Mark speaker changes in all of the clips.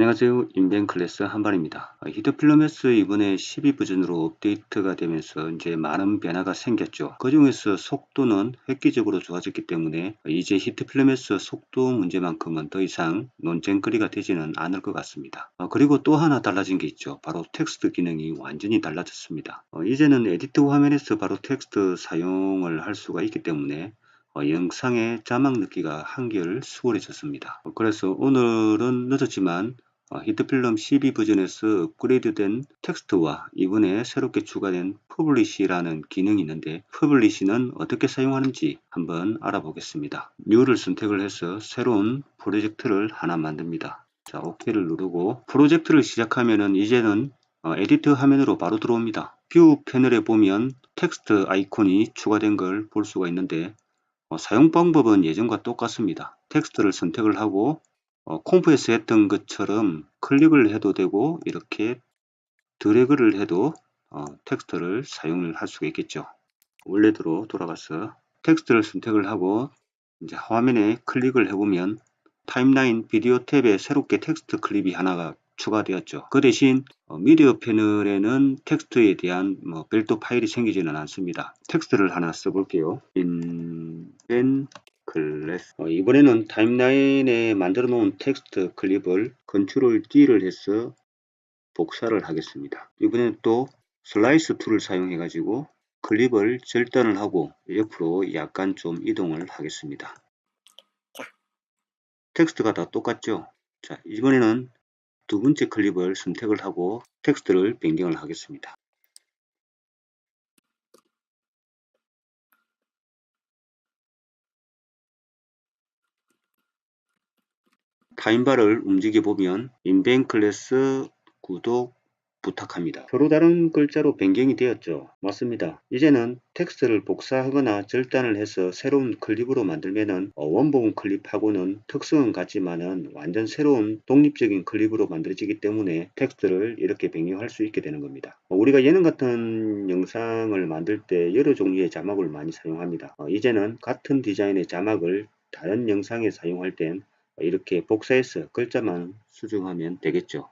Speaker 1: 안녕하세요. 인벤클래스 한반입니다. 히트필름S 이번에 12 버전으로 업데이트가 되면서 이제 많은 변화가 생겼죠. 그 중에서 속도는 획기적으로 좋아졌기 때문에 이제 히트필름S 속도 문제만큼은 더 이상 논쟁거리가 되지는 않을 것 같습니다. 그리고 또 하나 달라진 게 있죠. 바로 텍스트 기능이 완전히 달라졌습니다. 이제는 에디트 화면에서 바로 텍스트 사용을 할 수가 있기 때문에 영상의 자막 넣기가 한결 수월해졌습니다. 그래서 오늘은 늦었지만 히트필름 12 버전에서 업그레이드된 텍스트와 이번에 새롭게 추가된 퍼블리시라는 기능이 있는데, 퍼블리시는 어떻게 사용하는지 한번 알아보겠습니다. New를 선택을 해서 새로운 프로젝트를 하나 만듭니다. 자, OK를 누르고 프로젝트를 시작하면은 이제는 에디트 화면으로 바로 들어옵니다. 뷰 패널에 보면 텍스트 아이콘이 추가된 걸 볼 수가 있는데, 사용 방법은 예전과 똑같습니다. 텍스트를 선택을 하고 콤프에서 했던 것처럼 클릭을 해도 되고 이렇게 드래그를 해도 텍스트를 사용을 할 수가 있겠죠. 원래대로 돌아가서 텍스트를 선택을 하고 이제 화면에 클릭을 해보면 타임라인 비디오 탭에 새롭게 텍스트 클립이 하나가 추가되었죠. 그 대신 미디어 패널에는 텍스트에 대한 별도 파일이 생기지는 않습니다. 텍스트를 하나 써볼게요. 클래스. 이번에는 타임라인에 만들어 놓은 텍스트 클립을 컨트롤 D를 해서 복사를 하겠습니다. 이번에는 또 슬라이스 툴을 사용해 가지고 클립을 절단을 하고 옆으로 약간 좀 이동을 하겠습니다. 텍스트가 다 똑같죠. 자, 이번에는 두 번째 클립을 선택을 하고 텍스트를 변경을 하겠습니다. 타임바를 움직여 보면 인벤클래스 구독 부탁합니다. 서로 다른 글자로 변경이 되었죠. 맞습니다. 이제는 텍스트를 복사하거나 절단을 해서 새로운 클립으로 만들면은 원본 클립하고는 특성은 같지만은 완전 새로운 독립적인 클립으로 만들어지기 때문에 텍스트를 이렇게 변경할 수 있게 되는 겁니다. 우리가 예능 같은 영상을 만들 때 여러 종류의 자막을 많이 사용합니다. 이제는 같은 디자인의 자막을 다른 영상에 사용할 땐 이렇게 복사해서 글자만 수정하면 되겠죠.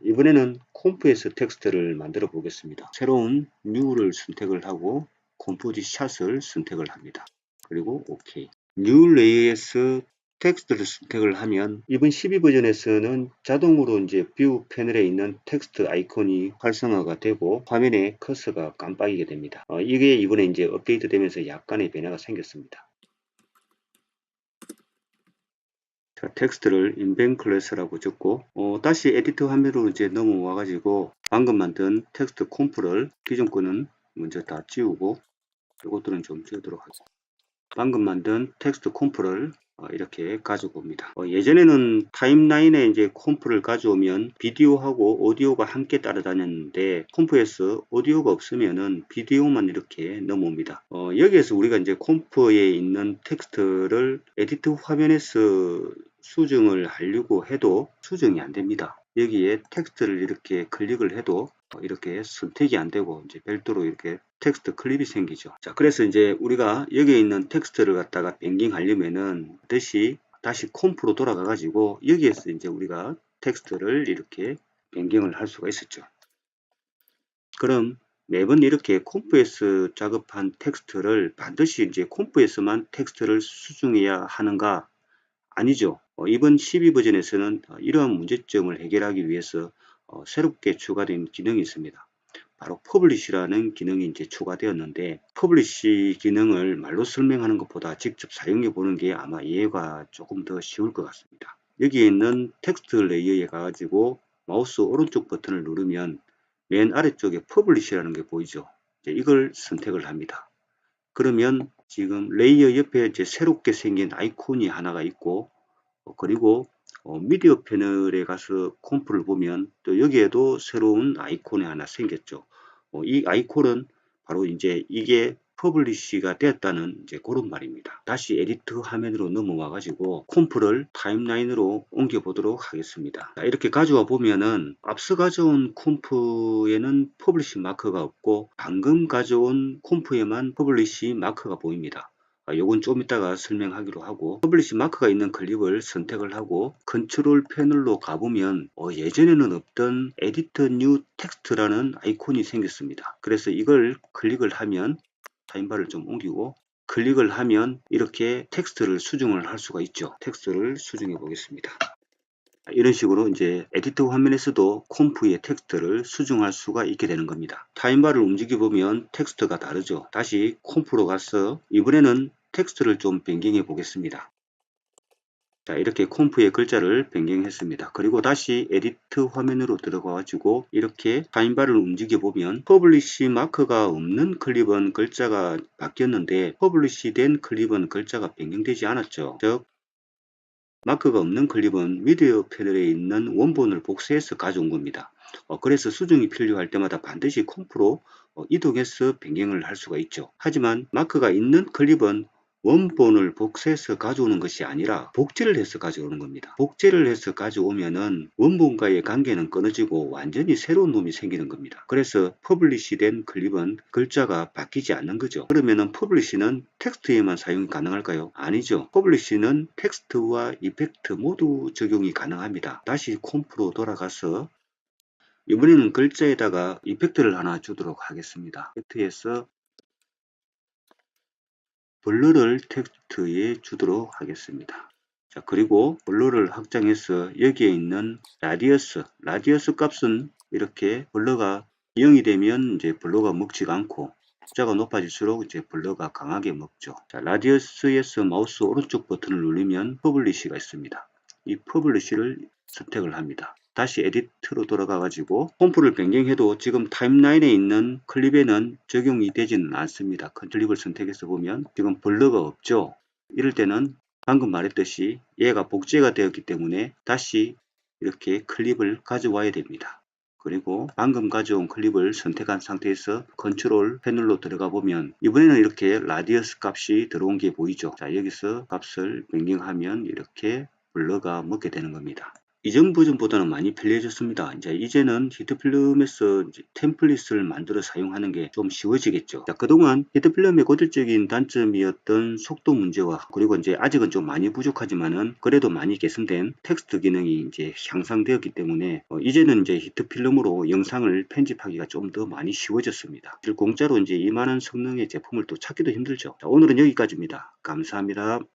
Speaker 1: 이번에는 콤프에서 텍스트를 만들어 보겠습니다. 새로운 New를 선택을 하고 컴포지 샷을 선택을 합니다. 그리고 OK. New 레이어에서 텍스트를 선택을 하면 이번 12 버전에서는 자동으로 이제 뷰 패널에 있는 텍스트 아이콘이 활성화가 되고 화면에 커서가 깜빡이게 됩니다. 이게 이번에 이제 업데이트 되면서 약간의 변화가 생겼습니다. 자, 텍스트를 인벤 클래스라고 적고 다시 에디트 화면으로 이제 넘어와 가지고 방금 만든 텍스트 콤프를 기존 거는 먼저 다 지우고 이것들은 좀 지우도록 하겠습니다. 방금 만든 텍스트 콤프를 이렇게 가지고 옵니다. 예전에는 타임라인에 이제 콤프를 가져오면 비디오하고 오디오가 함께 따라다녔는데 콤프에서 오디오가 없으면은 비디오만 이렇게 넘어옵니다. 여기에서 우리가 이제 콤프에 있는 텍스트를 에디트 화면에서 수정을 하려고 해도 수정이 안 됩니다. 여기에 텍스트를 이렇게 클릭을 해도 이렇게 선택이 안 되고 이제 별도로 이렇게 텍스트 클립이 생기죠. 자, 그래서 이제 우리가 여기에 있는 텍스트를 갖다가 변경하려면은 다시 콤프로 돌아가 가지고 여기에서 이제 우리가 텍스트를 이렇게 변경을 할 수가 있었죠. 그럼 매번 이렇게 콤프에서 작업한 텍스트를 반드시 이제 콤프에서만 텍스트를 수정해야 하는가? 아니죠. 이번 12 버전에서는 이러한 문제점을 해결하기 위해서 새롭게 추가된 기능이 있습니다. 바로 퍼블리시라는 기능이 이제 추가되었는데, 퍼블리시 기능을 말로 설명하는 것보다 직접 사용해 보는 게 아마 이해가 조금 더 쉬울 것 같습니다. 여기에 있는 텍스트 레이어에 가가지고 마우스 오른쪽 버튼을 누르면 맨 아래쪽에 퍼블리시라는 게 보이죠. 이걸 선택을 합니다. 그러면 지금 레이어 옆에 이제 새롭게 생긴 아이콘이 하나가 있고, 그리고 미디어 패널에 가서 콤프를 보면 또 여기에도 새로운 아이콘이 하나 생겼죠. 이 아이콘은 바로 이제 이게 퍼블리시가 되었다는 이제 그런 말입니다. 다시 에디트 화면으로 넘어와 가지고 콤프를 타임라인으로 옮겨 보도록 하겠습니다. 자, 이렇게 가져와 보면은 앞서 가져온 콤프에는 퍼블리시 마크가 없고 방금 가져온 콤프에만 퍼블리시 마크가 보입니다. 요건 좀 이따가 설명하기로 하고, 퍼블리시 마크가 있는 클립을 선택을 하고 컨트롤 패널로 가보면 예전에는 없던 에디터 뉴 텍스트라는 아이콘이 생겼습니다. 그래서 이걸 클릭을 하면, 타임바를 좀 옮기고 클릭을 하면 이렇게 텍스트를 수정을 할 수가 있죠. 텍스트를 수정해 보겠습니다. 이런 식으로 이제 에디터 화면에서도 콤프의 텍스트를 수정할 수가 있게 되는 겁니다. 타임바를 움직여 보면 텍스트가 다르죠. 다시 콤프로 가서 이번에는 텍스트를 좀 변경해 보겠습니다. 자, 이렇게 콤프의 글자를 변경했습니다. 그리고 다시 에디트 화면으로 들어가 가지고 이렇게 타임바를 움직여 보면 퍼블리시 마크가 없는 클립은 글자가 바뀌었는데 퍼블리시 된 클립은 글자가 변경되지 않았죠. 즉 마크가 없는 클립은 미디어 패널에 있는 원본을 복사해서 가져온 겁니다. 그래서 수정이 필요할 때마다 반드시 콤프로 이동해서 변경을 할 수가 있죠. 하지만 마크가 있는 클립은 원본을 복사해서 가져오는 것이 아니라 복제를 해서 가져오는 겁니다. 복제를 해서 가져오면은 원본과의 관계는 끊어지고 완전히 새로운 놈이 생기는 겁니다. 그래서 퍼블리시 된 클립은 글자가 바뀌지 않는 거죠. 그러면은 퍼블리시는 텍스트에만 사용이 가능할까요? 아니죠. 퍼블리시는 텍스트와 이펙트 모두 적용이 가능합니다. 다시 콤프로 돌아가서 이번에는 글자에다가 이펙트를 하나 주도록 하겠습니다. 이펙트에서 블러를 텍스트에 주도록 하겠습니다. 자, 그리고 블러를 확장해서 여기에 있는 라디어스 값은 이렇게 블러가 0이 되면 이제 블러가 먹지가 않고 숫자가 높아질수록 이제 블러가 강하게 먹죠. 자, 라디어스에서 마우스 오른쪽 버튼을 누르면 퍼블리시가 있습니다. 이 퍼블리시를 선택을 합니다. 다시 에디트로 돌아가 가지고 폼프를 변경해도 지금 타임라인에 있는 클립에는 적용이 되지는 않습니다. 클립을 선택해서 보면 지금 블러가 없죠. 이럴 때는 방금 말했듯이 얘가 복제가 되었기 때문에 다시 이렇게 클립을 가져와야 됩니다. 그리고 방금 가져온 클립을 선택한 상태에서 컨트롤 패널로 들어가 보면 이번에는 이렇게 라디어스 값이 들어온 게 보이죠. 자, 여기서 값을 변경하면 이렇게 블러가 먹게 되는 겁니다. 이전 버전보다는 많이 편리해졌습니다. 이제는 히트필름에서 템플릿을 만들어 사용하는 게 좀 쉬워지겠죠. 자, 그동안 히트필름의 고질적인 단점이었던 속도 문제와 그리고 아직은 좀 많이 부족하지만은 그래도 많이 개선된 텍스트 기능이 향상되었기 때문에 이제는 히트필름으로 영상을 편집하기가 좀 더 많이 쉬워졌습니다. 공짜로 이만한 성능의 제품을 또 찾기도 힘들죠. 자, 오늘은 여기까지입니다. 감사합니다.